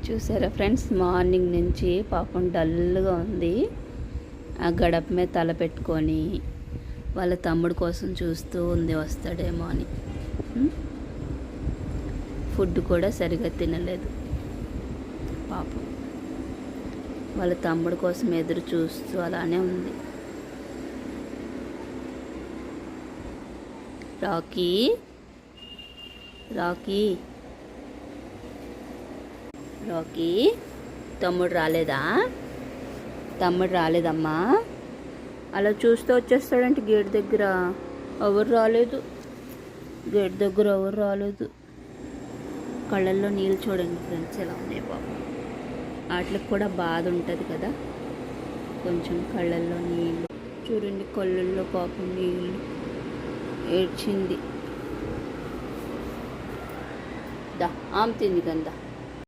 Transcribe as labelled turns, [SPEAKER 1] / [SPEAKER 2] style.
[SPEAKER 1] చూసారా friends, morning నుంచి పాపం డల్గా ఉంది. ఆ గడప మీద తల పెట్టుకొని వాళ్ళ తమ్ముడు కోసం చూస్తూ ఉంది, వస్తాడేమో అని. ఫుడ్ కూడా సరిగా తినలేదు పాపం. వాళ్ళ తమ్ముడు కోసం ఎదురు చూస్తూ అలానే ఉంది. రాకీ రాకీ రాకీ తమ్ముడు రాలేదా? తమ్ముడు రాలేదమ్మా? అలా చూస్తూ వచ్చేస్తాడంటే గేట్ దగ్గర ఎవరు రాలేదు. గేట్ దగ్గర ఎవరు రాలేదు. కళ్ళల్లో నీళ్ళు చూడండి ఫ్రెండ్స్ ఎలా ఉన్నాయి బాబు. వాటికి కూడా బాధ ఉంటుంది కదా కొంచెం. కళ్ళల్లో నీళ్ళు చూడండి, కళ్ళల్లో పాపం నీళ్ళు. ఏడ్చింది. దా ఆమె తింది కదా.